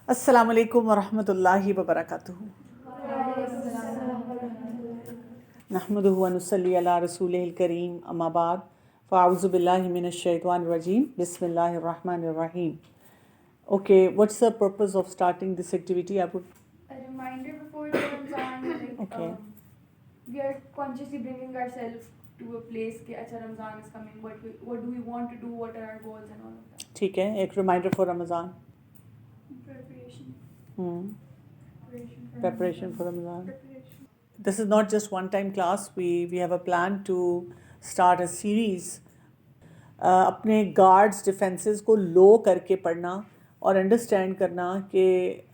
السلام علیکم ورحمۃ اللہ وبرکاتہ. نحمدہ ونصلی علی رسولہ الکریم اما بعد فاعوذ باللہ من الشیطان الرجیم بسم اللہ الرحمن الرحیم. Okay, what's the purpose of starting this activity? I would A reminder before the Ramzan, like Okay. We are consciously bringing ourselves to a place کہ اچھا Ramzan is coming, what do we want to do, what are our goals and all of that. ٹھیک ہے، ایک reminder for Ramadan. Preparation. Preparation for Ramadan. Preparation. This is not just one time class. We have a plan to start a series. اپنے guards defences کو لو کر کے پڑھنا اور understand کرنا کہ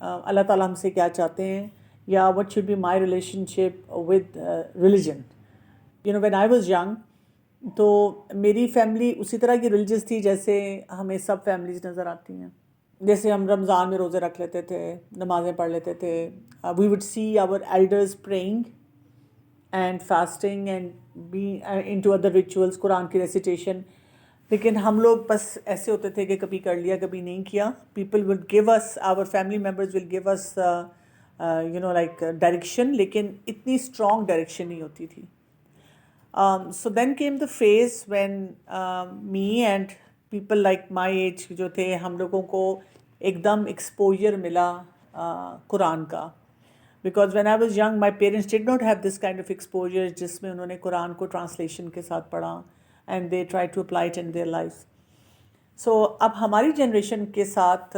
اللہ تعالیٰ ہم سے کیا چاہتے ہیں، یا what should be my relationship with religion. When I was young تو میری فیملی اسی طرح کی ریلیجس تھی جیسے ہمیں سب فیملیز نظر آتی ہیں. جیسے ہم رمضان میں روزے رکھ لیتے تھے، نمازیں پڑھ لیتے تھے. We would see our elders praying and fasting and be into other rituals, قرآن کی ریسیٹیشن. لیکن ہم لوگ بس ایسے ہوتے تھے کہ کبھی کر لیا کبھی نہیں کیا. People will give us, our family members will give us like direction, لیکن اتنی اسٹرانگ ڈائریکشن نہیں ہوتی تھی. So then came the phase when me and people like my age جو تھے، ہم لوگوں کو ایک دم ایکسپوجر ملا قرآن کا. Because when I was young my parents did not have this kind of exposure جس میں انہوں نے قرآن کو ٹرانسلیشن کے ساتھ پڑھا and they tried to apply it in their lives. So اب ہماری جنریشن کے ساتھ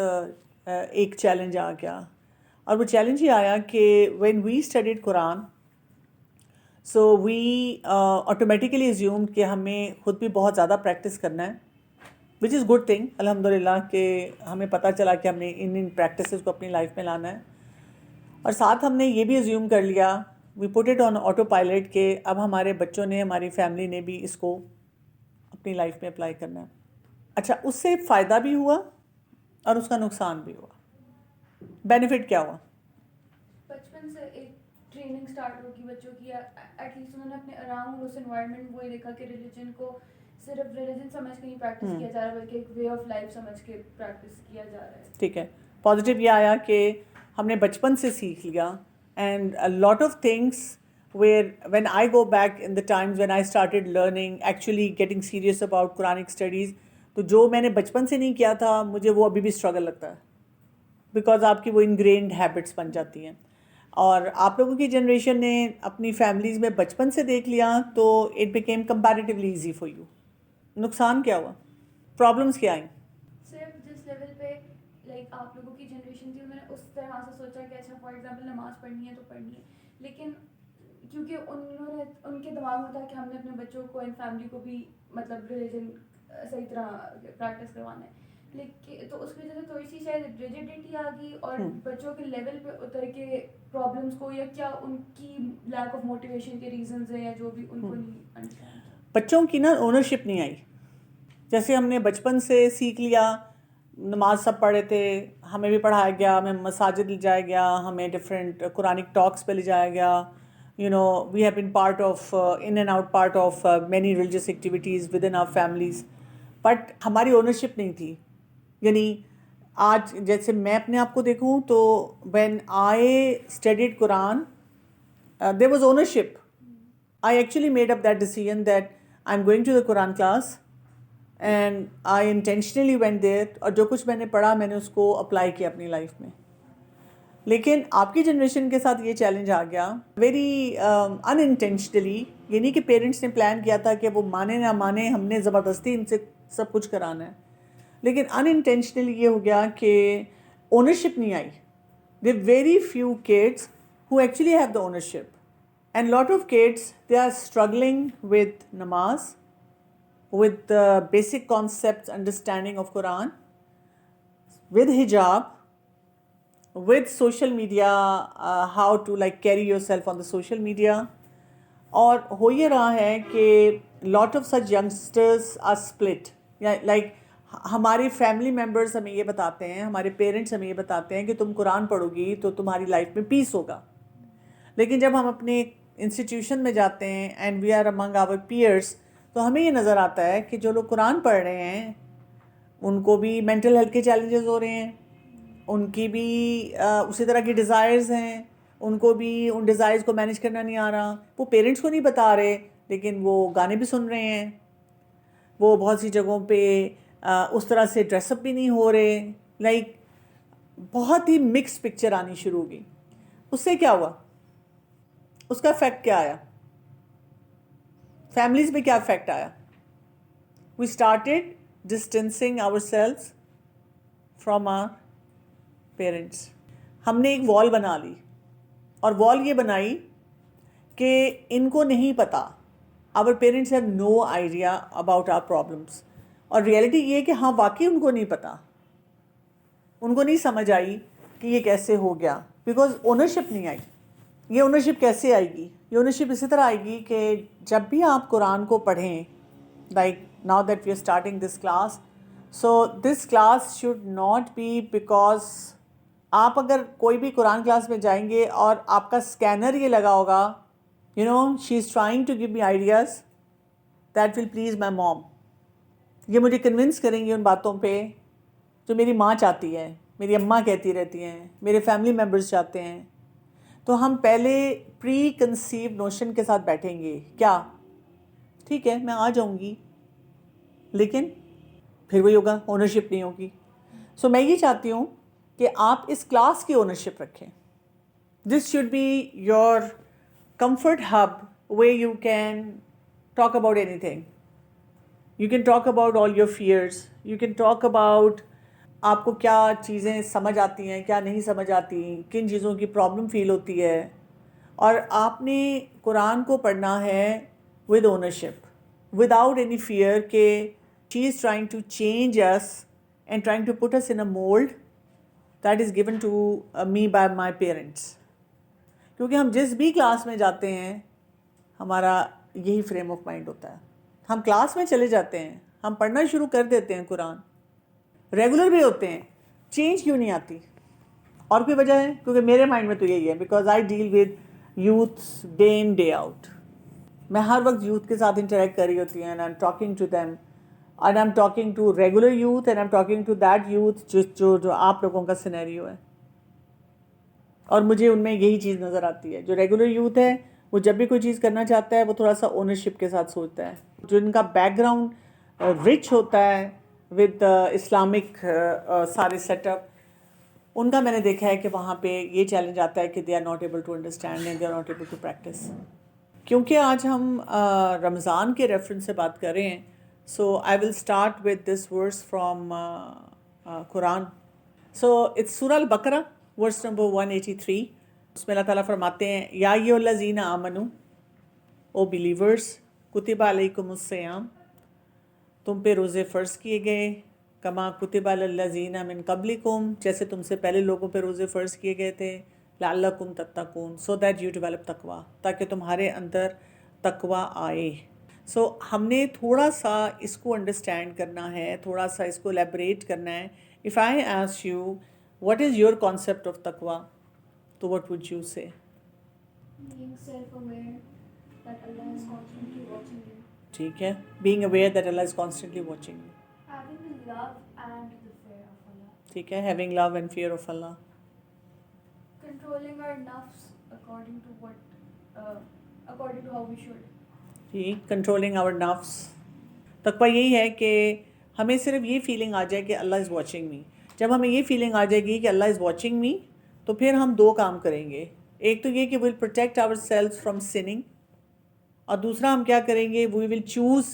ایک چیلنج آ گیا، اور وہ چیلنج یہ آیا کہ when we studied Quran so we automatically assumed کہ ہمیں خود بھی بہت زیادہ پریکٹس کرنا ہے، which is good thing الحمد للہ کہ ہمیں پتہ چلا کہ ہم نے ان پریکٹسز کو اپنی لائف میں لانا ہے. اور ساتھ ہم نے یہ بھی ایزیوم کر لیا، we put it on auto pilot، کہ اب ہمارے بچوں نے، ہماری فیملی نے بھی اس کو اپنی لائف میں اپلائی کرنا ہے. اچھا، اس سے فائدہ بھی ہوا اور اس کا نقصان بھی ہوا. بینیفٹ کیا ہوا؟ بچپن سے ایک ٹریننگ اسٹارٹ ہوگی بچوں کی، ایٹ لیسٹ انہوں نے اپنے اراؤنڈ اس انوائرمنٹ وہی دیکھا کہ ریلیجن کو صرف ریلیجن سمجھ کے نہیں پریکٹس کیا جا رہا بلکہ ایک وے آف لائف سمجھ کے پریکٹس کیا جا رہا ہے. ٹھیک ہے، پازیٹیو یہ آیا کہ ہم نے بچپن سے سیکھ لیا. And a lot of things where when I go back in the times when I started learning, actually getting serious about Quranic studies، تو جو میں نے بچپن سے نہیں کیا تھا مجھے وہ ابھی بھی اسٹرگل لگتا ہے، بیکاز آپ کی وہ انگرینڈ ہیبٹس بن جاتی ہیں. اور آپ لوگوں کی جنریشن نے اپنی فیملیز میں بچپن سے دیکھ لیا تو it became comparatively easy for you. نقصان کیا ہوا؟ پرابلمس کیا آئیں؟ صرف جس لیول پہ لائک آپ لوگوں کی جنریشن تھی انہوں نے اس طرح سے سوچا کہ اچھا فار ایگزامپل نماز پڑھنی ہے تو پڑھنی ہے، لیکن کیونکہ انہوں نے ان کے دماغ میں تھا کہ ہم نے اپنے بچوں کو اینڈ فیملی کو بھی مطلب ریلیجن صحیح طرح پریکٹس کروانا ہے، لیکن تو اس کی وجہ سے تھوڑی سی شاید ریجیڈیٹی آ گئی اور بچوں کے لیول پہ اتر کے پرابلمس کو، یا کیا ان کی لیک آف موٹیویشن کے ریزنز ہیں یا جو بھی ان کو نہیں انڈرسٹینڈ. بچوں کی نا اونرشپ نہیں آئی. جیسے ہم نے بچپن سے سیکھ لیا، نماز سب پڑھے تھے، ہمیں بھی پڑھایا گیا، ہمیں مساجد لے جایا گیا، ہمیں ڈفرینٹ قرآنک ٹاکس پہ لے جایا گیا. We have been part of in and out part of many religious activities with in our families, but ہماری اونرشپ نہیں تھی. یعنی آج جیسے میں اپنے آپ کو دیکھوں تو when I studied Quran there was ownership. I actually made up that decision that I'm going to the Quran class and I intentionally went there، اور جو کچھ میں نے پڑھا میں نے اس کو اپلائی کیا اپنی لائف میں. لیکن آپ کی جنریشن کے ساتھ یہ چیلنج آ گیا ویری انانٹینشنلی. یہ نہیں کہ پیرنٹس نے پلان کیا تھا کہ وہ مانے نہ مانے ہم نے زبردستی ان سے سب کچھ کرانا ہے، لیکن انانٹینشنلی یہ ہو گیا کہ اونرشپ نہیں آئی. there are very few kids who actually have the ownership. And lot of kids, they are struggling with namaz, with the basic concepts, understanding of Quran, with hijab, with social media, how to like carry yourself on the social media. اور ہو یہ رہا ہے کہ lot of such youngsters are split. Like ہمارے family members ہمیں یہ بتاتے ہیں، ہمارے پیرنٹس ہمیں یہ بتاتے ہیں کہ تم قرآن پڑھو گی تو تمہاری لائف میں پیس ہوگا. لیکن جب ہم اپنے انسٹیٹیوشن میں جاتے ہیں and we are among our peers تو ہمیں یہ نظر آتا ہے کہ جو لوگ قرآن پڑھ رہے ہیں ان کو بھی مینٹل ہیلتھ کے چیلنجز ہو رہے ہیں، ان کی بھی اسی طرح کی ڈیزائرز ہیں, ان کو بھی ان ڈیزائرز کو مینیج کرنا نہیں آ رہا. وہ پیرنٹس کو نہیں بتا رہے لیکن وہ گانے بھی سن رہے ہیں, وہ بہت سی جگہوں پہ اس طرح سے ڈریس اپ بھی نہیں ہو رہے. لائک بہت ہی مکس پکچر آنی شروع ہوگی. اس سے کیا ہوا, اس کا افیکٹ کیا آیا, فیملیز پہ کیا افیکٹ آیا؟ We started distancing ourselves from our parents. ہم نے ایک وال بنا لی, اور وال یہ بنائی کہ ان کو نہیں پتا, our parents have no idea about our problems. اور ریئلٹی یہ کہ ہاں واقعی ان کو نہیں پتا, ان کو نہیں سمجھ آئی کہ یہ کیسے ہو گیا, بیکاز اونرشپ نہیں آئی. یہ اونرشپ کیسے آئے گی؟ یہ اونرشپ اسی طرح آئے گی کہ جب بھی آپ قرآن کو پڑھیں, like now that we are starting this class, so this class should not be because آپ اگر کوئی بھی قرآن کلاس میں جائیں گے اور آپ کا اسکینر یہ لگا ہوگا, you know she is trying to give me ideas that will please my mom, یہ مجھے کنونس کریں گی ان باتوں پہ جو میری ماں چاہتی ہے, میری اماں کہتی رہتی ہیں, میرے فیملی ممبرس چاہتے ہیں. تو ہم پہلے پری کنسیو نوشن کے ساتھ بیٹھیں گے, کیا ٹھیک ہے میں آ جاؤں گی, لیکن پھر وہی ہوگا, اونرشپ نہیں ہوگی. سو میں یہ چاہتی ہوں کہ آپ اس کلاس کی اونرشپ رکھیں. This should be your comfort hub way you can talk about anything. You can talk about all your fears. You can talk about آپ کو کیا چیزیں سمجھ آتی ہیں, کیا نہیں سمجھ آتی, کن چیزوں کی پرابلم فیل ہوتی ہے. اور آپ نے قرآن کو پڑھنا ہے with ownership, without any fear کہ she is trying to change us and trying to put us in a mold that is given to me by my parents. کیونکہ ہم جس بھی کلاس میں جاتے ہیں ہمارا یہی فریم آف مائنڈ ہوتا ہے. ہم کلاس میں چلے جاتے ہیں, ہم پڑھنا شروع کر دیتے ہیں قرآن, ریگولر بھی ہوتے ہیں, چینج کیوں نہیں آتی؟ اور کوئی وجہ ہے؟ کیونکہ میرے مائنڈ میں تو یہی ہے, because I deal with youths day in day out. میں ہر وقت یوتھ کے ساتھ انٹریکٹ کر رہی ہوتی ہیں, and I am talking to them, and I am talking to regular youth, and I am talking to that youth جو آپ لوگوں کا سینیریو ہے. اور مجھے ان میں یہی چیز نظر آتی ہے. جو ریگولر یوتھ ہے وہ جب بھی کوئی چیز کرنا چاہتا ہے وہ تھوڑا سا اونرشپ کے ساتھ سوچتا ہے. جو ان کا بیک گراؤنڈ رچ ہوتا ہے ود اسلامک سارے سیٹ اپ, ان کا میں نے دیکھا ہے کہ وہاں پہ یہ چیلنج آتا ہے کہ they are not able to understand and they are not able to practise. کیونکہ آج ہم رمضان کے ریفرنس سے بات کر رہے ہیں, so I will start with this verse from Quran. So it's سورہ البقرہ ورس نمبر 183. اس میں اللہ تعالیٰ فرماتے ہیں, یا ایھا الذین آمنوا, او بلیورس, کتب علیکم الصیام, تم پہ روزے فرض کیے گئے, کما کتب علی الذین من قبلکم, جیسے تم سے پہلے لوگوں پہ روزے فرض کیے گئے تھے, لعلکم تتقون, سو دیٹ یو ڈیولپ تقویٰ, تاکہ تمہارے اندر تقویٰ آئے. سو ہم نے تھوڑا سا اس کو انڈرسٹینڈ کرنا ہے, تھوڑا سا اس کو ایلیبریٹ کرنا ہے. If I ask you what is your concept of taqwa, so what would you say? Being self-aware that Allah is constantly watching you. ٹھیک ہے, being aware that Allah is constantly watching you. Having the love and the fear of Allah. ٹھیک ہے, having love and fear of Allah. Controlling our nafs according to how we should. ٹھیک, controlling our nafs. تقویٰ یہی ہے کہ ہمیں صرف یہ feeling آ جائے کہ اللہ از واچنگ می. جب ہمیں یہ فیلنگ آ جائے گی کہ اللہ از واچنگ می, تو پھر ہم دو کام کریں گے. ایک تو یہ کہ we will protect ourselves from sinning, اور دوسرا ہم کیا کریں گے, we will choose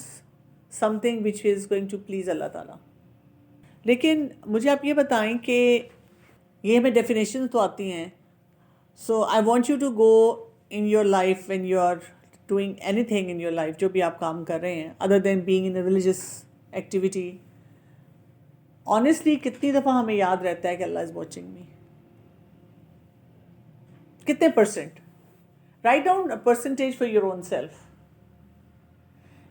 something which is going to please اللہ تعالیٰ. لیکن مجھے آپ یہ بتائیں کہ یہ ہمیں ڈیفینیشن تو آتی ہیں. So I want you to go in your life when you are doing anything in your life, جو بھی آپ کام کر رہے ہیں other than being in a religious activity, honestly کتنی دفعہ ہمیں یاد رہتا ہے کہ اللہ از واچنگ می؟ کتنے percent? Write down percentage for your own self,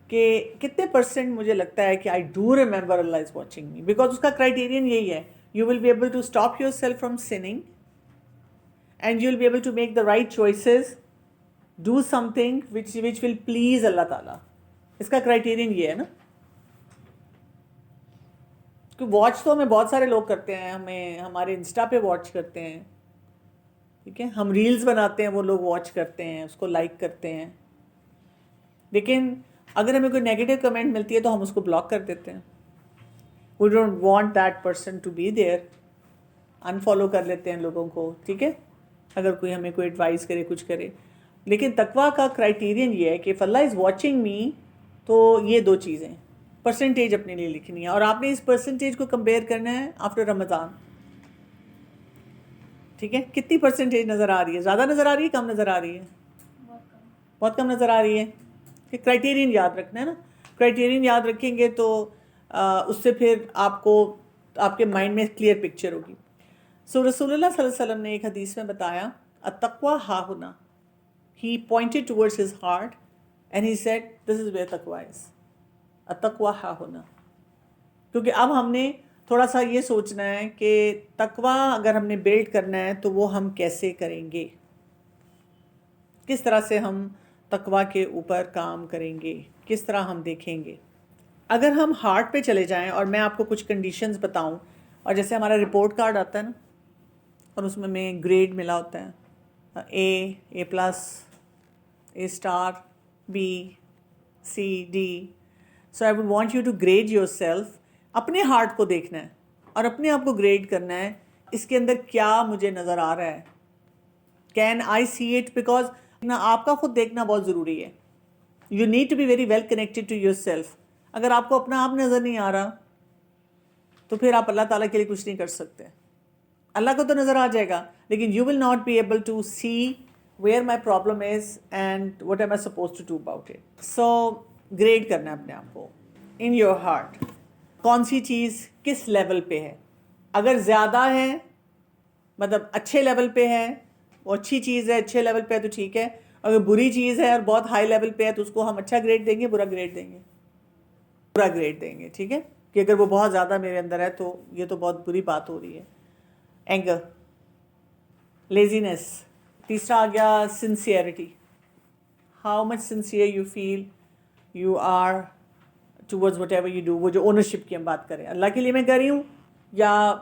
کہ کتنے پرسنٹ مجھے لگتا ہے کہ آئی ڈو ریمبر اللہ از واچنگ می. بیکاز اس کا کرائٹیرین یہی ہے, you will be able to stop yourself from sinning, and you will be able to make the right choices, do something which will please اللہ تعالیٰ. اس کا criterion یہ ہے نا. واچ تو ہمیں بہت سارے لوگ کرتے ہیں, ہمیں ہمارے انسٹا پہ واچ کرتے ہیں, ٹھیک ہے, ہم ریلز بناتے ہیں, وہ لوگ واچ کرتے ہیں, اس کو لائک کرتے ہیں, لیکن اگر ہمیں کوئی نیگیٹو کمنٹ ملتی ہے تو ہم اس کو بلاک کر دیتے ہیں. We don't want that person to be there, unfollow کر لیتے ہیں لوگوں کو, ٹھیک ہے, اگر کوئی ہمیں کوئی ایڈوائز کرے, کچھ کرے. لیکن تقویٰ کا کرائٹیرین یہ ہے کہ if اللہ از واچنگ می, تو یہ دو چیزیں پرسنٹیج اپنے لیے لکھنی ہے, اور آپ نے اس پرسنٹیج کو کمپیئر کرنا ہے آفٹر رمضان, ٹھیک ہے. کتنی پرسنٹیج نظر آ رہی ہے؟ زیادہ نظر آ رہی ہے, کم نظر آ رہی ہے؟ بہت کم نظر آ رہی ہے. کہ کرائٹیرین یاد رکھنا ہے نا, کرائٹیرین یاد رکھیں گے تو اس سے پھر آپ کو آپ کے مائنڈ میں کلیئر پکچر ہوگی. سو رسول اللہ صلی اللہ علیہ وسلم نے ایک حدیث میں بتایا التقویٰ ہا ہنا, he pointed towards his heart and he said this is where taqwa is, التقویٰ ہا ہنا. کیونکہ اب ہم نے تھوڑا سا یہ سوچنا ہے کہ تقویٰ اگر ہم نے بلڈ کرنا ہے تو وہ ہم کیسے کریں گے, کس طرح سے ہم تقویٰ کے اوپر کام کریں گے, کس طرح ہم دیکھیں گے. اگر ہم ہارٹ پہ چلے جائیں اور میں آپ کو کچھ کنڈیشنز بتاؤں, اور جیسے ہمارا رپورٹ کارڈ آتا ہے نا, اور اس میں گریڈ ملا ہوتا ہے, A plus, A star, B, C, D. So I would want you to grade yourself. اپنے ہارٹ کو دیکھنا ہے اور اپنے آپ کو گریڈ کرنا ہے, اس کے اندر کیا مجھے نظر آ رہا ہے, can I see it, because آپ کا خود دیکھنا بہت ضروری ہے. You need to be very well connected to yourself. اگر آپ کو اپنا آپ نظر نہیں آ رہا تو پھر آپ اللہ تعالیٰ کے لیے کچھ نہیں کر سکتے. اللہ کو تو نظر آ جائے گا, لیکن you will not be able to see where my problem is and what am I suppose to do about it. So grade کرنا ہے اپنے آپ کو ان یور ہارٹ, کون سی چیز کس لیول پہ ہے. اگر زیادہ ہے مطلب اچھے لیول پہ ہے, وہ اچھی چیز ہے, اچھے لیول پہ ہے تو ٹھیک ہے. اگر بری چیز ہے اور بہت ہائی لیول پہ ہے تو اس کو ہم اچھا گریڈ دیں گے, برا گریڈ دیں گے, برا گریڈ دیں گے, ٹھیک ہے. کہ اگر وہ بہت زیادہ میرے اندر ہے تو یہ تو بہت بری بات ہو رہی ہے. Anger, laziness. تیسرا آ گیا sincerity, how much sincere you feel you are towards whatever you do. وہ جو اونرشپ کی ہم بات کریں, اللہ کے لیے میں کر رہی ہوں یا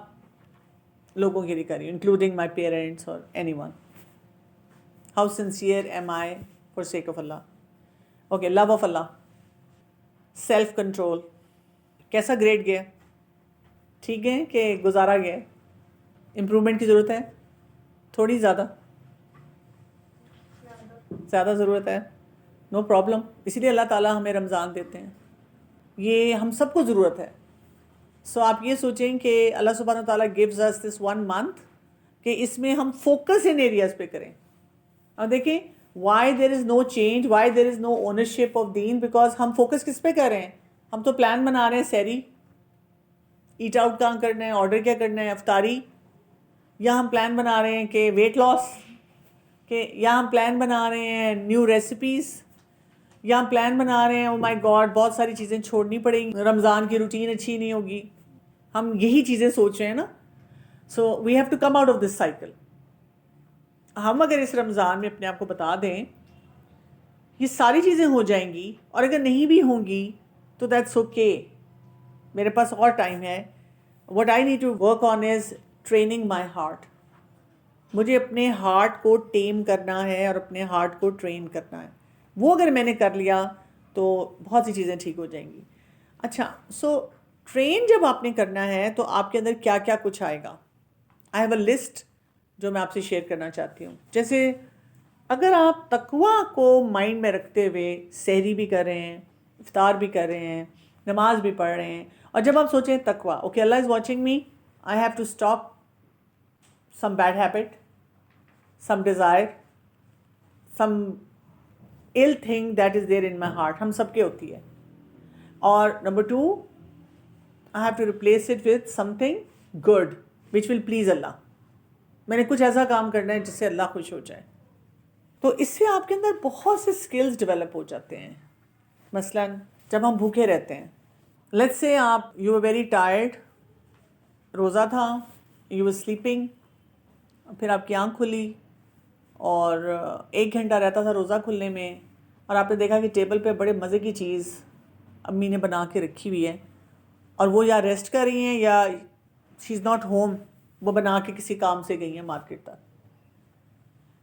لوگوں کے لیے کر رہی ہوں, انکلوڈنگ مائی پیرنٹس اور anyone. How sincere am I for sake of Allah. Okay, love of Allah, self control. کیسا گریڈ گیا, ٹھیک ہے کہ گزارا گیا, امپرومنٹ کی ضرورت ہے, تھوڑی زیادہ ضرورت ہے, نو پرابلم. اسی لیے اللہ تعالیٰ ہمیں رمضان دیتے ہیں, یہ ہم سب کو ضرورت ہے. سو آپ یہ سوچیں کہ اللہ سبحانہ تعالیٰ gives us this 1 month کہ اس میں ہم فوکس ان ایریاز پہ کریں. اور دیکھیں why there is no change, why there is no ownership of then, because ہم فوکس کس پہ کر رہے ہیں. ہم تو پلان بنا رہے ہیں سحری, ایٹ آؤٹ کہاں کرنا ہے, آرڈر کیا کرنا ہے, افطاری, یا ہم پلان بنا رہے ہیں کہ ویٹ لاس, کہ یا ہم پلان بنا رہے ہیں نیو ریسیپیز, یا ہم پلان بنا رہے ہیں او مائی گاڈ بہت ساری چیزیں چھوڑنی پڑیں گی, رمضان کی روٹین اچھی نہیں ہوگی. ہم یہی چیزیں سوچ رہے ہیں نا. So we have to come out of this cycle. ہم اگر اس رمضان میں اپنے آپ کو بتا دیں یہ ساری چیزیں ہو جائیں گی, اور اگر نہیں بھی ہوں گی تو دیٹس اوکے, میرے پاس اور ٹائم ہے. What I need to work on is training my heart. مجھے اپنے ہارٹ کو ٹیم کرنا ہے اور اپنے ہارٹ کو ٹرین کرنا ہے. وہ اگر میں نے کر لیا تو بہت سی چیزیں ٹھیک ہو جائیں گی. اچھا, سو ٹرین جب آپ نے کرنا ہے تو آپ کے اندر کیا کیا کچھ آئے گا. آئی ہیو اے لسٹ جو میں آپ سے شیئر کرنا چاہتی ہوں. جیسے اگر آپ تقویٰ کو مائنڈ میں رکھتے ہوئے سحری بھی کر رہے ہیں, افطار بھی کر رہے ہیں, نماز بھی پڑھ رہے ہیں, اور جب آپ سوچیں تقویٰ, اوکے اللہ is watching me, I have to stop some bad habit, some desire, some ill thing that is there in my heart. ہم سب کے ہوتی ہے. اور number 2, I have to replace it with something good which will please Allah. میں نے کچھ ایسا کام کرنا ہے جس سے اللہ خوش ہو جائے. تو اس سے آپ کے اندر بہت سے اسکلز ڈیولپ ہو جاتے ہیں. مثلاً جب ہم بھوکے رہتے ہیں, لیٹس سے آپ یو آر ویری ٹائرڈ, روزہ تھا, یو آر سلیپنگ, پھر آپ کی آنکھ کھلی اور 1 گھنٹہ رہتا تھا روزہ کھلنے میں, اور آپ نے دیکھا کہ ٹیبل پہ بڑے مزے کی چیز امی نے بنا کے رکھی ہوئی ہے, اور وہ یا ریسٹ کر رہی ہیں یا شی از ناٹ ہوم, وہ بنا کے کسی کام سے گئی ہیں مارکیٹ تک,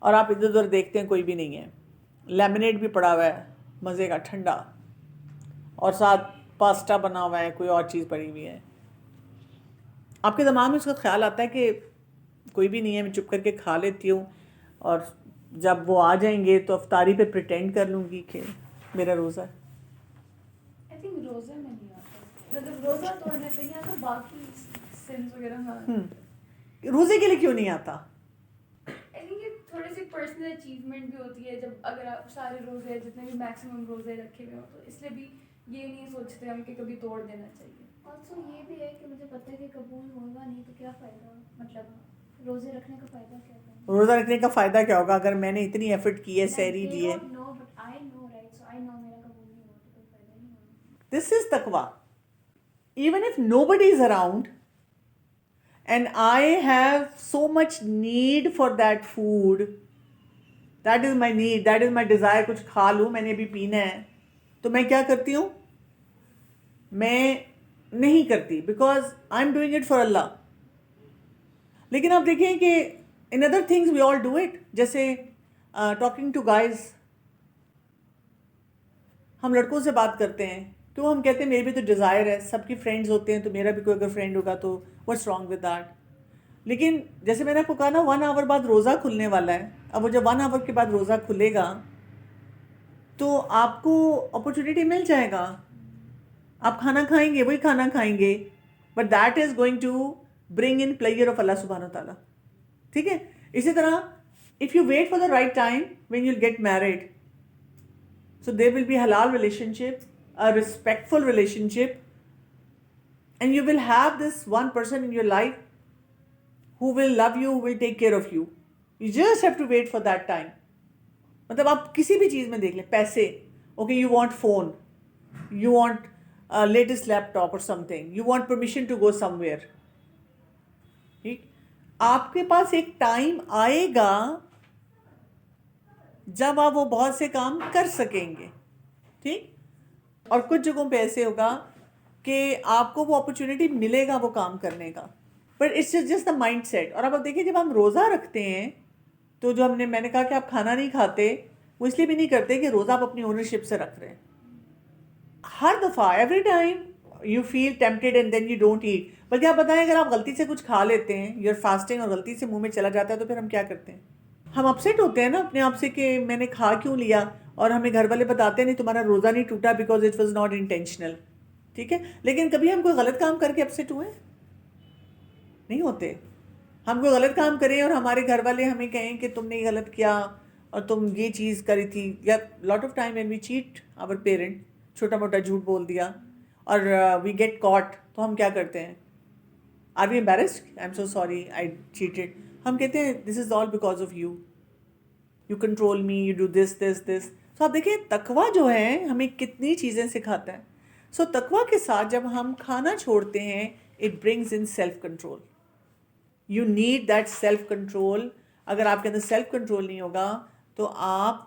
اور آپ ادھر ادھر دیکھتے ہیں کوئی بھی نہیں ہے, لیمنیڈ بھی پڑا ہوا ہے مزے کا ٹھنڈا, اور ساتھ پاستا بنا ہوا ہے, کوئی اور چیز پڑی ہوئی ہے. آپ کے دماغ میں اس کا خیال آتا ہے کہ کوئی بھی نہیں ہے, میں چپ کر کے کھا لیتی ہوں, اور جب وہ آ جائیں گے تو افطاری پہ پریٹینڈ کر لوں گی کہ میرا روزہ ہے. آئی تھنک روزہ میں نہیں آتا, مطلب روزہ توڑنے پہ نہیں آتا, باقی سنس وغیرہ میں روزے کے لیے کیوں نہیں آتا؟ آئی تھنک یہ تھوڑی سی پرسنل اچیومنٹ بھی ہوتی ہے, جب اگر آپ سارے روزے جتنے بھی میکسیمم روزے رکھے ہوئے ہوں تو اس لیے بھی یہ نہیں سوچتے ہم کہ کبھی توڑ دینا چاہیے. آلسو یہ بھی ہے کہ مجھے پتہ ہے کہ قبول ہوگا نہیں تو کیا فائدہ, مطلب روزے رکھنے کا فائدہ کیا ہے؟ روزہ رکھنے کا فائدہ کیا ہوگا اگر میں نے اتنی ایفرٹ کی ہے, سحری دی ہے. This is taqwa. Even if nobody is around and I have so much need for that food, that is my need, that is my desire, کچھ کھا لوں, میں نے ابھی پینا ہے, تو میں کیا کرتی ہوں, میں نہیں کرتی, because I'm doing it for Allah. لیکن آپ دیکھیں کہ in other things we all do it, جیسے talking to guys, ہم لڑکوں سے بات کرتے ہیں تو ہم کہتے ہیں میری بھی تو ڈیزائر ہے, سب کی فرینڈز ہوتے ہیں تو میرا بھی کوئی اگر فرینڈ ہوگا تو واٹس رانگ ود دیٹ. لیکن جیسے میں نے آپ کو کہا نا 1 hour بعد روزہ کھلنے والا ہے, اب وہ جب 1 hour کے بعد روزہ کھلے گا تو آپ کو اپرچونیٹی مل جائے گا, آپ کھانا کھائیں گے, وہی کھانا کھائیں گے, but that is going to bring in pleasure of اللہ سبحانہ تعالیٰ. ٹھیک ہے. اسی طرح if you wait for the right time when you get married, so there will be halal relationship, a respectful relationship, and you will have this one person in your life who will love you, who will take care of you. You just have to wait for that time. مطلب آپ کسی بھی چیز میں دیکھ لیں, پیسے, okay, you want phone, you want a latest laptop or something, you want permission to go somewhere. ٹھیک, آپ کے پاس ایک ٹائم آئے گا جب آپ وہ بہت سے کام کر سکیں گے. ٹھیک, اور کچھ جگہوں پہ ایسے ہوگا کہ آپ کو وہ اپرچونیٹی ملے گا وہ کام کرنے کا, but it's just the mindset. اور اب دیکھیے جب ہم روزہ رکھتے ہیں تو جو میں نے کہا کہ آپ کھانا نہیں کھاتے, وہ اس لیے بھی نہیں کرتے کہ روزہ آپ اپنی اونرشپ سے رکھ رہے ہیں. ہر دفعہ every time you feel tempted and then you don't eat. بلکہ آپ بتائیں اگر آپ غلطی سے کچھ کھا لیتے ہیں, یو آر فاسٹنگ, اور غلطی سے منہ میں چلا جاتا ہے تو پھر ہم کیا کرتے ہیں, ہم اپسیٹ ہوتے ہیں نا اپنے آپ سے کہ میں نے کھا کیوں لیا, اور ہمیں گھر والے بتاتے ہیں نہیں تمہارا روزہ نہیں ٹوٹا because it was not intentional. ٹھیک ہے, لیکن کبھی ہم کوئی غلط کام کر کے اپسیٹ ہوئے نہیں ہوتے. ہم کوئی غلط کام کریں اور ہمارے گھر والے ہمیں کہیں کہ تم نے یہ غلط کیا اور تم یہ چیز کری تھی, یا lot of time when we cheat our parent, چھوٹا موٹا جھوٹ بول دیا اور وی گیٹ کاٹ, تو ہم کیا کرتے ہیں, are we embarrassed, I am so sorry I cheated. ہم کہتے ہیں this is all because of you, you control me, you do this this this. تو آپ دیکھیں تقویٰ جو ہے ہمیں کتنی چیزیں سکھاتا ہے. سو تقویٰ کے ساتھ جب ہم کھانا چھوڑتے ہیں, it brings in self control. You need that self control. اگر آپ کے اندر سیلف کنٹرول نہیں ہوگا تو آپ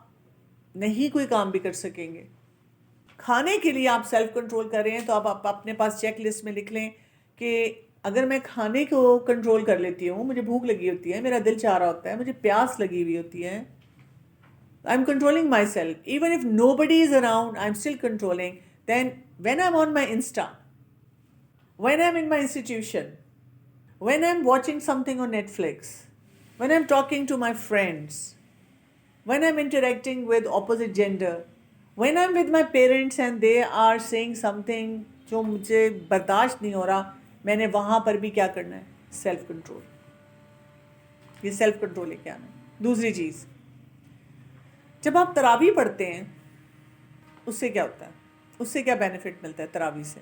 نہیں کوئی کام بھی کر سکیں گے. کھانے کے لیے آپ سیلف کنٹرول کر رہے ہیں تو آپ اپنے پاس چیک لسٹ میں لکھ لیں کہ اگر میں کھانے کو کنٹرول کر لیتی ہوں, مجھے بھوک لگی ہوتی ہے, میرا دل چاہ رہا ہوتا ہے, مجھے پیاس لگی ہوئی ہوتی ہے, I'm controlling myself. Even if nobody is around, I'm still controlling. Then when I'm on my Insta, when I'm in my institution, when I'm watching something on Netflix, when I'm talking to my friends, when I'm interacting with opposite gender, when I'm with my parents and they are saying something جو مجھے برداشت نہیں ہو رہا, میں نے وہاں پر بھی کیا کرنا ہے, سیلف کنٹرول. یہ سیلف کنٹرول لے کے آنا ہے. دوسری چیز, جب آپ تراویح پڑھتے ہیں اس سے کیا ہوتا ہے, اس سے کیا بینیفٹ ملتا ہے تراویح سے؟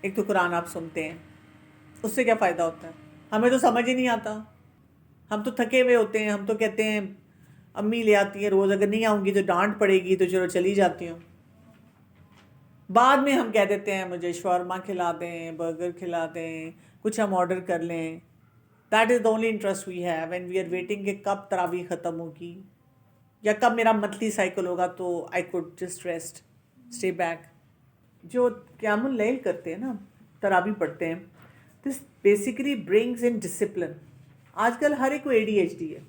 ایک تو قرآن آپ سنتے ہیں, اس سے کیا فائدہ ہوتا ہے؟ ہمیں تو سمجھ ہی نہیں آتا, ہم تو تھکے ہوئے ہوتے ہیں, ہم تو کہتے ہیں امی لے آتی ہیں روز, اگر نہیں آؤں گی تو ڈانٹ پڑے گی تو چلو چلی جاتی ہوں. بعد میں ہم کہہ دیتے ہیں مجھے شاورما کھلا دیں, برگر کھلا دیں, کچھ ہم آرڈر کر لیں. That is the only interest we have when we are waiting کہ کب تراویح ختم ہوگی یا کب میرا منتھلی سائیکل ہوگا تو I could just rest, stay back. جو قیام اللیل کرتے ہیں نا, تراوی پڑھتے ہیں. This basically brings in discipline. آج کل ہر ایک کو ADHD ہے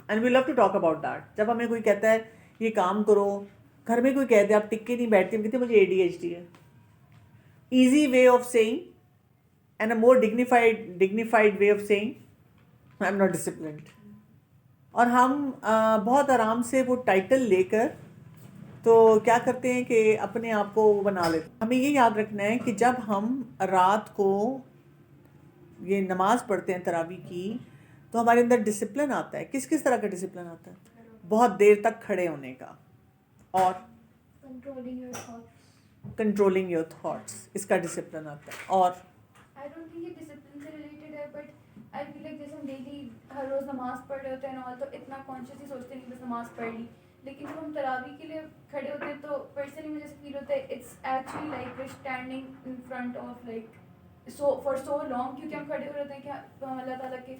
and we love to talk about that. جب ہمیں کوئی کہتا ہے یہ کام کرو, گھر میں کوئی کہتے ہیں آپ ٹک کے نہیں بیٹھتے, کہتے مجھے ADHD ہے. Easy way of saying and a more dignified way of saying I am not disciplined. اور ہم بہت آرام سے وہ ٹائٹل لے کر تو کیا کرتے ہیں کہ اپنے آپ کو وہ بنا لیتے ہیں. ہمیں یہ یاد رکھنا ہے کہ جب ہم رات کو یہ نماز پڑھتے ہیں تراویح کی تو ہمارے اندر ڈسپلن آتا ہے. کس کس طرح کا ڈسپلن آتا ہے؟ بہت دیر تک کھڑے ہونے کا, اور کنٹرولنگ یور تھاٹس, اس کا ڈسپلن آتا ہے. اور I don't think یہ ڈسپلن سے ریلیٹڈ ہے, بٹ I feel like جیسے ہم ڈیلی ہر روز نماز پڑھ رہے ہوتے ہیں تو اتنا کانشیسلی سوچتے نہیں بس نماز پڑھ لی, لیکن جب ہم تراویح کے لیے کھڑے ہوتے ہیں تو پرسنلی مجھے فیل ہوتا ہے it's actually like we standing in front of like for so long, کیونکہ ہم کھڑے ہوئے ہوتے ہیں کہ ہم اللہ تعالیٰ کے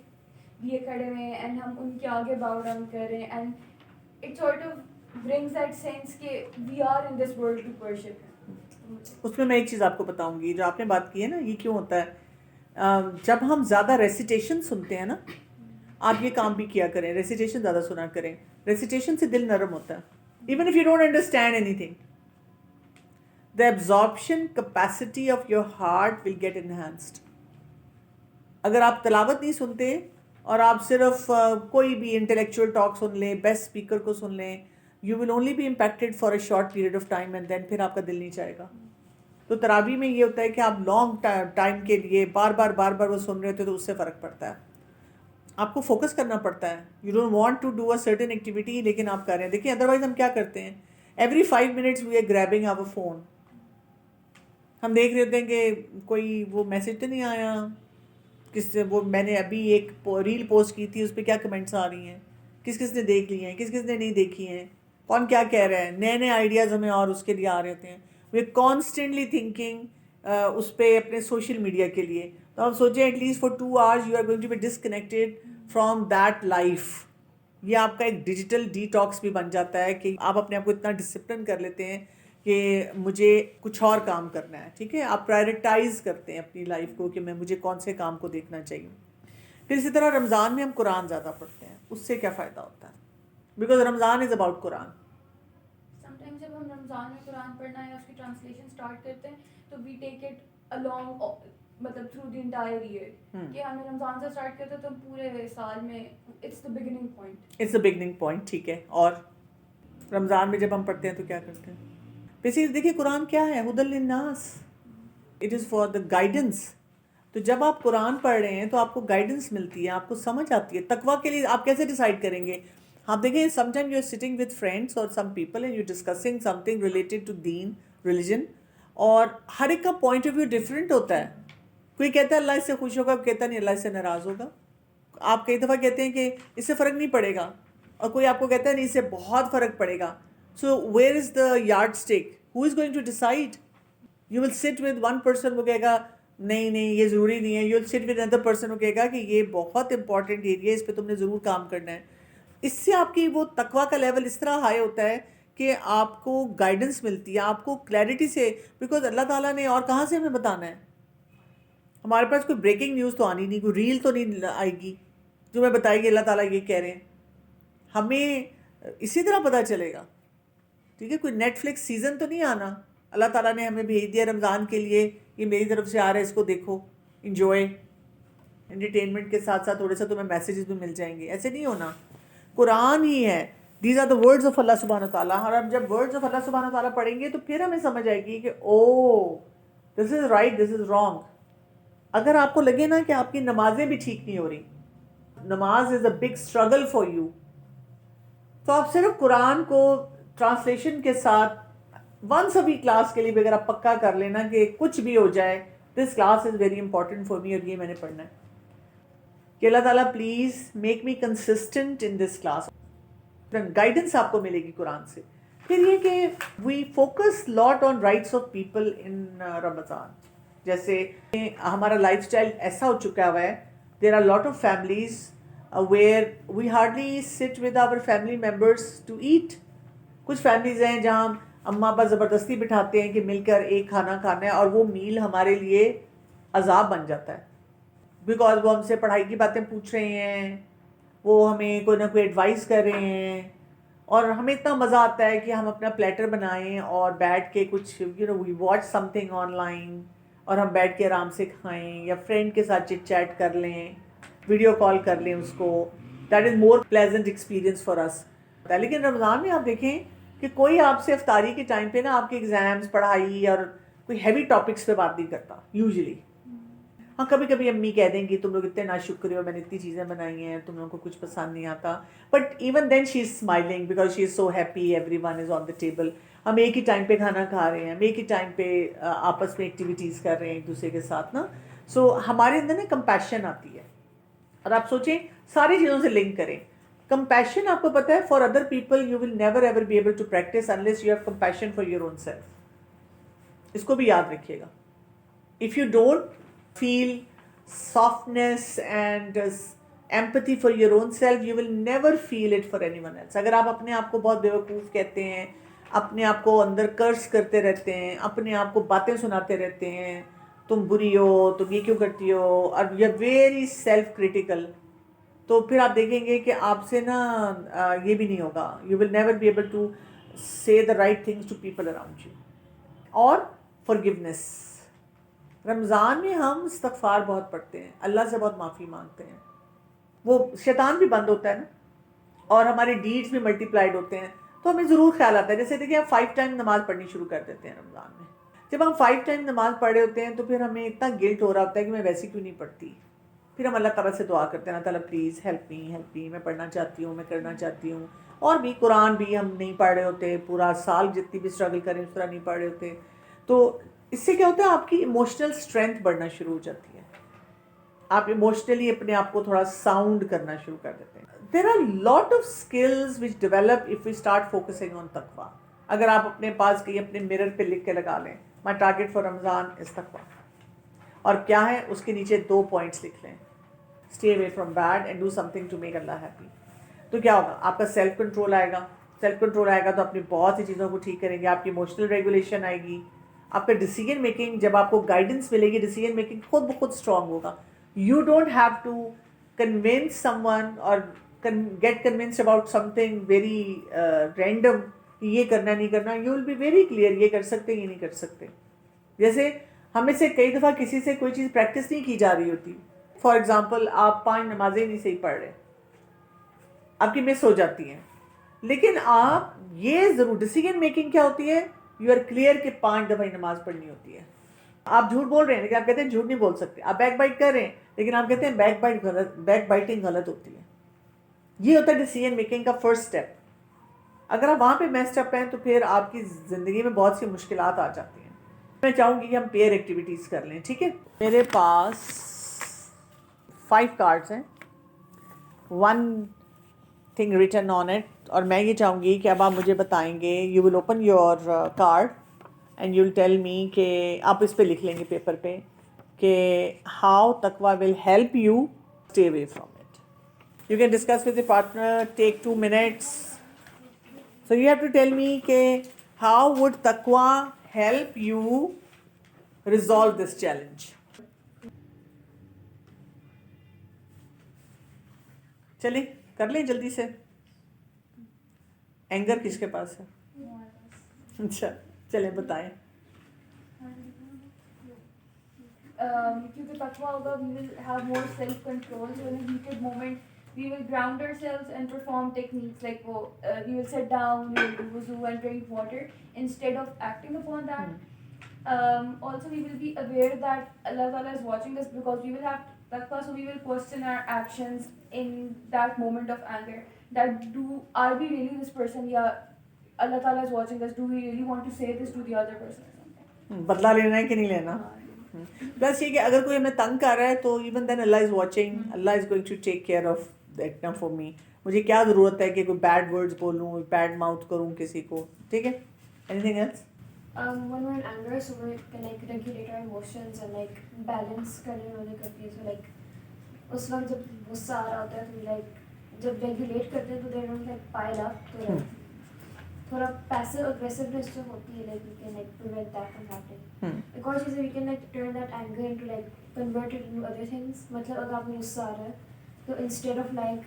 لیے کھڑے ہوئے ہیں اینڈ ہم ان کے آگے باؤ ڈاؤن کر رہے ہیں, and it sort of brings that sense کہ we are in this world to worship. اس میں ایک چیز آپ کو بتاؤں گی, جو آپ نے بات کی ہے نا, یہ کیوں ہوتا ہے. جب ہم زیادہ ریسیٹیشن سنتے ہیں نا, آپ یہ کام بھی کیا کریں, ریسیٹیشن زیادہ سنا کریں. ریسیٹیشن سے دل نرم ہوتا ہے. Even if you don't understand any thing, the absorption capacity of your heart will get enhanced. اگر آپ تلاوت نہیں سنتے اور آپ صرف کوئی بھی انٹلیکچوئل ٹاک سن لیں, بیسٹ اسپیکر کو سن لیں, you will only be impacted for a short period of time and then پھر آپ کا دل نہیں چاہے گا. تو تراویح میں یہ ہوتا ہے کہ آپ لانگ ٹائم کے لیے بار بار وہ سن رہے ہوتے تو اس سے فرق پڑتا ہے. آپ کو فوکس کرنا پڑتا ہے. You don't want to do a certain activity, لیکن آپ کر رہے ہیں. دیکھیں ادروائز ہم کیا کرتے ہیں, every 5 minutes we are grabbing our phone. ہم دیکھ رہے ہوتے ہیں کہ کوئی وہ میسج تو نہیں آیا, کس سے وہ میں نے ابھی ایک ریل پوسٹ کی تھی, اس پہ کیا کمنٹس آ رہی ہیں, کس کس نے دیکھ لی ہیں, کس کس نے نہیں دیکھی ہیں, کون کیا کہہ رہا ہے. نئے نئے آئیڈیاز ہمیں اور اس کے لیے آ رہے ہوتے ہیں. وی آر کانسٹنٹلی تھنکنگ اس پہ اپنے سوشل میڈیا کے لیے. تو ہم سوچیں at least for 2 hours you are going to be disconnected from that life. یہ آپ کا ایک ڈیجیٹل ڈی ٹاکس بھی بن جاتا ہے کہ آپ اپنے آپ کو اتنا ڈسپلن کر لیتے ہیں کہ مجھے کچھ اور کام کرنا ہے. ٹھیک ہے, آپ پرائرٹائز کرتے ہیں اپنی لائف کو کہ میں مجھے کون سے کام کو دیکھنا چاہیے. پھر اسی طرح رمضان میں ہم قرآن زیادہ پڑھتے ہیں. اس سے کیا فائدہ ہوتا ہے؟ Because Ramzan is about Quran. Some times جب ہم رمضان میں قرآن پڑھنا یا اس کی ٹرانسلیشن اسٹارٹ کرتے ہیں تو وی ٹیک اٹ along مطلب تھرو دی انٹائر ایئر, کہ ہمیں رمضان سے اسٹارٹ کرتے تو پورے سال میں it's the beginning point. It's a beginning point. ٹھیک ہے, اور رمضان میں جب ہم پڑھتے ہیں تو کیا کرتے ہیں؟ بیسیکلی دیکھیے قرآن کیا ہے, ہدی للناس, it is for the guidance. تو جب آپ قرآن پڑھ رہے ہیں تو آپ کو گائیڈنس ملتی ہے, آپ کو سمجھ آتی ہے. تقویٰ کے لیے آپ کیسے ڈیسائیڈ کریں گے؟ آپ دیکھیں some time you are sitting with friends اور some people and you discussing something related to دین ریلیجن, اور ہر ایک کا پوائنٹ آف ویو ڈفرینٹ ہوتا ہے. کوئی کہتا ہے اللہ اس سے خوش ہوگا, کوئی کہتا نہیں اللہ اس سے ناراض ہوگا. آپ کئی دفعہ کہتے ہیں کہ اس سے فرق نہیں پڑے گا, اور کوئی آپ کو کہتا ہے نہیں اس سے بہت فرق پڑے گا. So where is the yardstick? Who is going to decide? You will sit with one person, وہ کہے گا نہیں یہ ضروری نہیں ہے. You will sit with another person, وہ کہے گا کہ یہ بہت امپورٹنٹ ایریا ہے, اس پہ تم نے ضرور کام کرنا ہے. اس سے آپ کی وہ تقویٰ کا لیول اس طرح ہائی ہوتا ہے کہ آپ کو گائیڈنس ملتی ہے, آپ کو کلیئرٹی سے, بیکاز اللہ تعالیٰ نے اور کہاں سے ہمیں بتانا ہے. ہمارے پاس کوئی بریکنگ نیوز تو آنی نہیں, کوئی ریل تو نہیں آئے گی جو میں بتائے گی اللہ تعالیٰ یہ کہہ رہے ہیں. ہمیں اسی طرح پتہ چلے گا. ٹھیک ہے, کوئی نیٹ فلکس سیزن تو نہیں آنا, اللہ تعالیٰ نے ہمیں بھیج دیا رمضان کے لیے, یہ میری طرف سے آ رہا ہے, اس کو دیکھو, انجوائے. انٹرٹینمنٹ کے ساتھ ساتھ تھوڑے سا تمہیں میسیجز بھی مل جائیں گے. ایسے نہیں ہونا. قرآن ہی ہے, these are the words of اللہ سبحانہ و تعالیٰ. اور ہم جب ورڈز آف اللہ سبحانہ و تعالیٰ پڑھیں گے تو پھر ہمیں سمجھ آئے گی کہ او دس is right, this is wrong. اگر آپ کو لگے نا کہ آپ کی نمازیں بھی ٹھیک نہیں ہو رہی, نماز is a big struggle for you, تو آپ صرف قرآن کو ٹرانسلیشن کے ساتھ ونس ابھی کلاس کے لیے بھی اگر آپ پکا کر لینا کہ کچھ بھی ہو جائے, this class is very important for me, اور یہ میں نے پڑھنا ہے, کہ اللہ تعالیٰ please make me consistent in this class. Guidance آپ کو ملے گی قرآن سے. پھر یہ کہ we focus lot on rights of people in رمضان. جیسے ہمارا لائف اسٹائل ایسا ہو چکا ہوا ہے, there are lot of families where we hardly sit with our family members to at. کچھ فیملیز ہیں جہاں اماں ابا زبردستی بٹھاتے ہیں کہ مل کر ایک کھانا کھانا ہے، اور وہ میل ہمارے لیے عذاب بن جاتا ہے، بیکاز وہ ہم سے پڑھائی کی باتیں پوچھ رہے ہیں، وہ ہمیں کوئی نہ کوئی ایڈوائس کر رہے ہیں، اور ہمیں اتنا مزہ آتا ہے کہ ہم اپنا پلیٹر بنائیں اور بیٹھ کے کچھ we watch something online, اور ہم بیٹھ کے آرام سے کھائیں، یا فرینڈ کے ساتھ چٹ چیٹ کر لیں، ویڈیو کال کر لیں اس کو. That is more pleasant experience for us. لیکن رمضان میں آپ دیکھیں کہ کوئی آپ سے افطاری کے ٹائم پہ نا آپ کے ایگزامس، پڑھائی اور کوئی ہیوی ٹاپکس پہ بات نہیں کرتا یوزلی. ہاں کبھی کبھی امی کہہ دیں کہ تم لوگ اتنے ناشکر ہو، میں نے اتنی چیزیں بنائی ہیں، تم لوگوں کو کچھ پسند نہیں آتا، but even then she is smiling because she is so happy, everyone is on the table. ہم ایک ہی ٹائم پہ کھانا کھا رہے ہیں، ہم ایک ہی ٹائم پہ آپس میں ایکٹیویٹیز کر رہے ہیں ایک دوسرے کے ساتھ نا. سو ہمارے اندر نا کمپیشن آتی ہے. اور آپ سوچیں ساری چیزوں سے لنک کریں. کمپیشن آپ کو پتہ ہے for other people you will never ever be able to practice unless you have compassion for your own self. اس کو بھی یاد رکھیے گا. If you don't feel softness and empathy for your own self, you will never feel it for anyone else. اگر آپ اپنے آپ کو بہت بیوقوف کہتے ہیں، اپنے آپ کو اندر کرس کرتے رہتے ہیں، اپنے آپ کو باتیں سناتے رہتے ہیں، تم بری ہو، تم یہ کیوں کرتی ہو، اور you are very self critical, تو پھر آپ دیکھیں گے کہ آپ سے نا یہ بھی نہیں ہوگا. You will never be able to say the right things to people around you. اور forgiveness. رمضان میں ہم استغفار بہت پڑھتے ہیں، اللہ سے بہت معافی مانگتے ہیں، وہ شیطان بھی بند ہوتا ہے نا، اور ہمارے ڈیڈز بھی ملٹی پلائڈ ہوتے ہیں، تو ہمیں ضرور خیال آتا ہے. جیسے دیکھیں ہم 5 ٹائم نماز پڑھنی شروع کر دیتے ہیں رمضان میں. جب ہم 5 ٹائم نماز پڑھ رہے ہوتے ہیں تو پھر ہمیں اتنا گلٹ ہو رہا ہوتا ہے کہ میں ویسی کیوں نہیں پڑھتی. پھر ہم اللہ تعالیٰ سے دعا کرتے ہیں، اللہ تعالیٰ پلیز ہیلپ می، میں پڑھنا چاہتی ہوں، میں کرنا چاہتی ہوں. اور بھی قرآن بھی ہم نہیں پڑھ رہے ہوتے، پورا سال جتنی بھی اسٹرگل کریں اس طرح نہیں پڑھ رہے ہوتے. تو اس سے کیا ہوتا ہے آپ کی ایموشنل اسٹرینتھ بڑھنا شروع ہو جاتی ہے، آپ ایموشنلی اپنے آپ کو تھوڑا ساؤنڈ کرنا شروع کر دیتے ہیں. There are lot of skills which develop if we start focusing on تقویٰ. اگر آپ اپنے پاس کہیں اپنے مرر پہ لکھ کے لگا لیں مائی ٹارگیٹ فار رمضان از تقویٰ، اور کیا ہے اس کے نیچے 2 پوائنٹس لکھ لیں، stay away from bed and do something to make Allah happy. تو کیا ہوگا، آپ کا سیلف کنٹرول آئے گا. سیلف کنٹرول آئے گا تو اپنی بہت سی چیزوں کو ٹھیک کریں گے. آپ کی ایموشنل ریگولیشن آئے گی. آپ کا ڈیسیجن میکنگ، جب آپ کو گائیڈنس ملے گی، ڈیسیجن میکنگ خود بخود اسٹرانگ ہوگا. You don't have to convince someone or get convinced about something very random, یہ کرنا نہیں کرنا. You will be very clear, یہ کر سکتے یہ نہیں کر سکتے. جیسے ہمیں سے کئی دفعہ کسی سے کوئی چیز پریکٹس نہیں کی جا رہی ہوتی. فار ایگزامپل آپ 5 نمازیں نہیں صحیح پڑھ رہے، آپ کی مس ہو جاتی ہیں، لیکن آپ یہ ضرور ڈیسیجن میکنگ کیا ہوتی ہے، یو آر کلیئر کہ 5 دفعہ نماز پڑھنی ہوتی ہے. آپ جھوٹ بول رہے ہیں لیکن آپ کہتے ہیں جھوٹ نہیں بول سکتے. آپ بیک بائٹ کر رہے ہیں لیکن آپ کہتے ہیں بیک بائٹنگ غلط ہوتی ہے. یہ ہوتا ہے ڈیسیجن میکنگ کا فرسٹ اسٹیپ. اگر آپ وہاں پہ میسڈ اپ ہیں تو پھر آپ کی زندگی میں بہت سی مشکلات آ جاتی ہیں. میں چاہوں گی کہ ہم پیئر ایکٹیویٹیز کر لیں، ٹھیک ہے. میرے پاس 5 کارڈز ہیں، 1 تھنگ ریٹن آن اٹ، اور میں یہ چاہوں گی کہ اب آپ مجھے بتائیں گے، you will open your card and you will tell me کہ آپ اس پہ لکھ لیں گے پیپر پہ کہ ہاؤ تقویٰ will help you stay away from it. You can discuss with your partner, take 2 minutes. So you have to tell me کہ how would taqwa help you resolve this challenge. چلیے کر لیں جلدی سے. Anger کس کے پاس ہے؟ اچھا چلیں بتائیں. کیونکہ تقویٰ ہوگا we will have more self control, so in a heated moment we will ground ourselves and perform techniques like we will sit down, we will do wuzu and drink water instead of acting upon that. Also we will be aware that Allah Ta'ala is watching us because we will have taqwa, so we will question our actions in that moment of anger, that are we really this person, yeah, Allah Ta'ala is watching us, do we really want to say this to the other person or something. بدلا لینا ہے کہ نہیں لینا. Plus یہ کہ اگر کوئی ہمیں تنگ کر رہا ہے تو even then Allah is watching, Allah is going to take care of that نا فار می. مجھے کیا ضرورت ہے کہ کوئی بیڈ ورڈز بولوں، بیڈ ماؤتھ کروں کسی کو، ٹھیک ہے. Anything else? When we're in anger, so we can like regulate our emotions and like balance کرنے والے کرتی ہے. So like اس وقت جب غصہ آ رہا ہوتا ہے تو like جب ریگولیٹ کرتے ہیں تو they don't like pile up. تو تھوڑا پیسو اگریسونیس جو ہوتی ہے like we can like prevent that from happening. ایک اور چیز ہے we can like turn that anger into like convert it into other things. مطلب اگر آپ کو غصہ آ رہا ہے تو انسٹیڈ آف لائک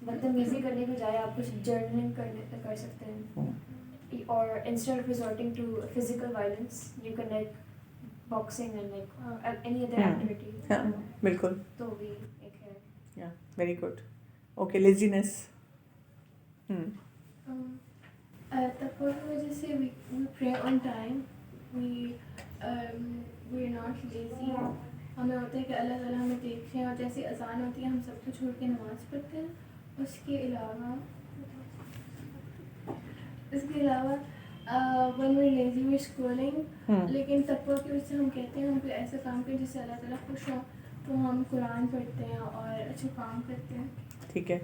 بدتمیزی کرنے کے بجائے آپ کچھ جرنلنگ کر سکتے ہیں. اور instead of resorting to physical violence you can like boxing and like any other activity. بالکل. تو بھی ایک ہے. یا ویری گڈ. اوکے, لیزینس. تقویٰ کی وجہ سے we pray on time, we are not lazy. ہمیں ہوتا ہے کہ اللہ تعالیٰ ہمیں دیکھ رہے ہیں, اور جیسے اذان ہوتی ہے ہم سب کو چھوڑ کے نماز پڑھتے ہیں. اس کے علاوہ when we're lazy we're scrolling. لیکن تقویٰ کی وجہ سے ہم کہتے ہیں ہم کوئی ایسا کام کریں جس سے اللہ تعالیٰ خوش ہوں, تو ہم قرآن پڑھتے ہیں اور اچھے کام کرتے ہیں. ٹھیک ہے.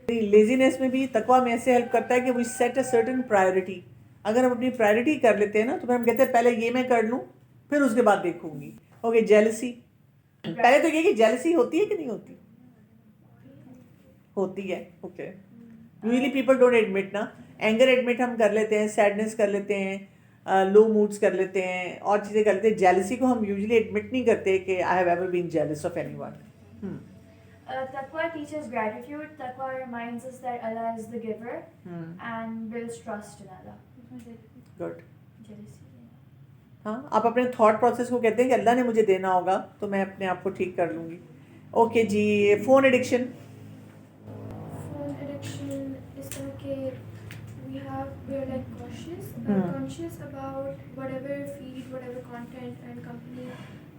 لیزینس میں بھی تقویٰ میں ایسے ہیلپ کرتا ہے کہ وی سیٹ اے سرٹن پرائرٹی. اگر ہم اپنی پرائرٹی کر لیتے ہیں نا, تو پھر ہم کہتے ہیں پہلے یہ میں کر لوں پھر اس کے بعد دیکھوں گی. Okay, jealousy. پہلے تو یہ کہ جیلسی ہوتی ہے کہ نہیں ہوتی؟ ہوتی ہے. Okay, usually people don't admit نا. اینگر ایڈمٹ ہم کر لیتے ہیں, سیڈنس کر لیتے ہیں, لو موڈس کر لیتے ہیں, اور چیزیں کر لیتے ہیں. جیلسی کو ہم یوزلی ایڈمٹ نہیں کرتے کہ I have ever been jealous of any one. Taqwa teaches gratitude. Taqwa reminds us that Allah is the giver and builds trust in Allah. Good. Jealousy. ہاں, آپ اپنے تھاٹ پروسیس کو کہتے ہیں کہ اللہ نے مجھے دینا ہوگا تو میں اپنے آپ کو ٹھیک کر لوں گی. اوکے جی, فون ایڈکشن. فون ایڈکشن اس طرح کہ we are like conscious about whatever feed, whatever content and company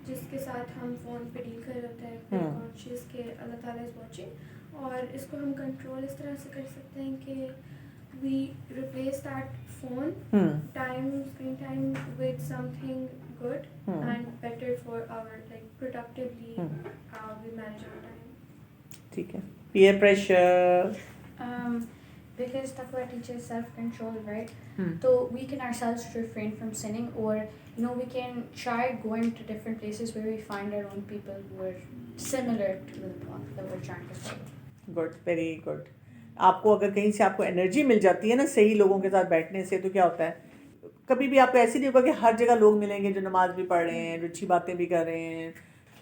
جس کے ساتھ ہم فون پہ ڈیل کر رہے ہوتے ہیں. کانشیس کہ اللہ تعالیٰ از واچنگ, اور اس کو ہم کنٹرول اس طرح سے کر سکتے ہیں کہ we replace that phone screen time with something good and better for our like productively we manage our time. ٹھیک ہے. Peer pressure. Because taqwa teaches self-control, right? So we can ourselves refrain from sinning, or we can try going to different places where we find our own people who are similar to the path that we're trying to follow. Good, very good. آپ کو اگر کہیں سے آپ کو energy مل جاتی ہے نا صحیح لوگوں کے ساتھ بیٹھنے سے, تو کیا ہوتا ہے, کبھی بھی آپ کو ایسے نہیں ہوگا کہ ہر جگہ لوگ ملیں گے جو نماز بھی پڑھ رہے ہیں, جو اچھی باتیں بھی کر رہے ہیں.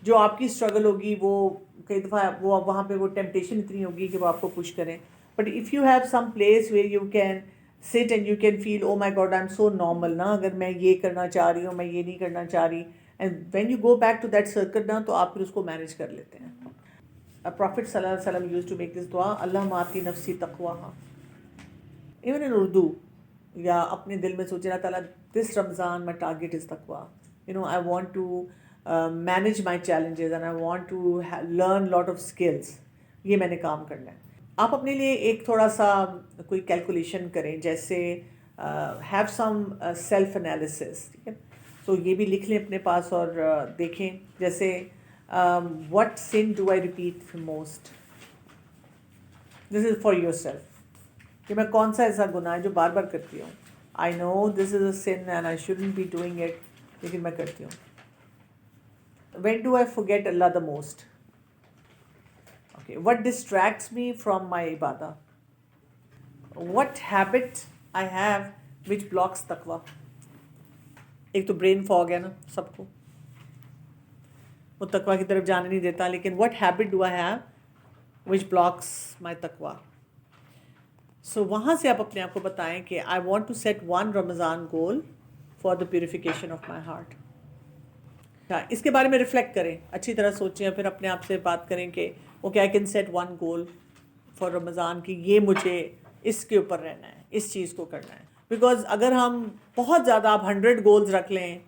جو آپ کی اسٹرگل ہوگی وہ کئی دفعہ وہ وہاں پہ وہ ٹیمپٹیشن اتنی ہوگی کہ وہ آپ کو پش کریں. But if you have some place where you can sit and you can feel, oh my God, I'm so normal نا, اگر میں یہ کرنا چاہ رہی ہوں, میں یہ نہیں کرنا چاہ رہی, and when you go back to that circle نا, تو آپ پھر اس کو مینیج کر لیتے ہیں. Prophet صلی اللہ علیہ وسلم used to make this dua, اللہم آتی نفسی تقواہا. Even in Urdu, یا اپنے دل میں سوچے اللہ تعالیٰ this Ramzan my target is taqwa. I want to manage my challenges and I want to learn lot of skills. یہ میں نے کام کرنا ہے. آپ اپنے لیے ایک تھوڑا سا کوئی کیلکولیشن کریں, جیسے ہیو سم سیلف انالیسس. ٹھیک ہے, تو یہ بھی لکھ لیں اپنے پاس اور دیکھیں, جیسے what sin do I repeat most. This is for yourself, کہ میں کون سا ایسا گناہ ہے جو بار بار کرتی ہوں. I know this is a sin and I shouldn't be doing it, لیکن میں کرتی ہوں. When do I forget Allah the most. What distracts me from my ibadah? What habit I have which blocks taqwa? ایک تو brain fog ہے نا سب کو, وہ تقوی کی طرف جانے نہیں دیتا. لیکن what habit do I have which blocks my taqwa? So وہاں سے آپ اپنے آپ کو بتائیں کہ I want to set one Ramadan goal for the purification of my heart. اس کے بارے میں ریفلیکٹ کریں, اچھی طرح سوچیں, پھر اپنے آپ سے بات کریں کہ okay I can set one goal for Ramadan کہ یہ مجھے اس کے اوپر رہنا ہے, اس چیز کو کرنا ہے. بیکاز اگر ہم بہت زیادہ آپ 100 گولز رکھ لیں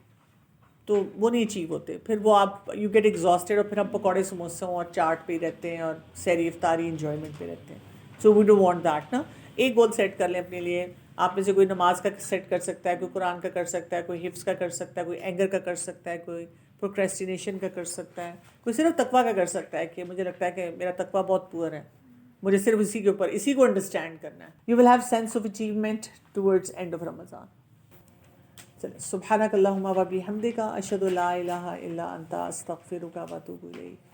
تو وہ نہیں اچیو ہوتے. پھر وہ آپ یو گیٹ ایگزاسٹیڈ, اور پھر ہم پکوڑے سموسوں اور چاٹ پہ ہی رہتے ہیں اور سحری افطاری انجوائمنٹ پہ رہتے ہیں. سو وی ڈونٹ وانٹ دیٹ نا. ایک گول سیٹ کر لیں اپنے لیے. آپ میں سے کوئی نماز کا سیٹ کر سکتا ہے, کوئی قرآن کا کر سکتا ہے, کوئی حفظ کا کر سکتا ہے, کوئی اینگر کا کر سکتا ہے, کوئی پروکریسٹینیشن کا کر سکتا ہے, کوئی صرف تقویٰ کا کر سکتا ہے کہ مجھے لگتا ہے کہ میرا تقویٰ بہت پور ہے, مجھے صرف اسی کے اوپر اسی کو انڈرسٹینڈ کرنا ہے. You will have sense of achievement towards end of Ramadan. سبحانک اللہم و بحمدک اشہد ان لا الہ الا انت استغفرک و اتوب الیک.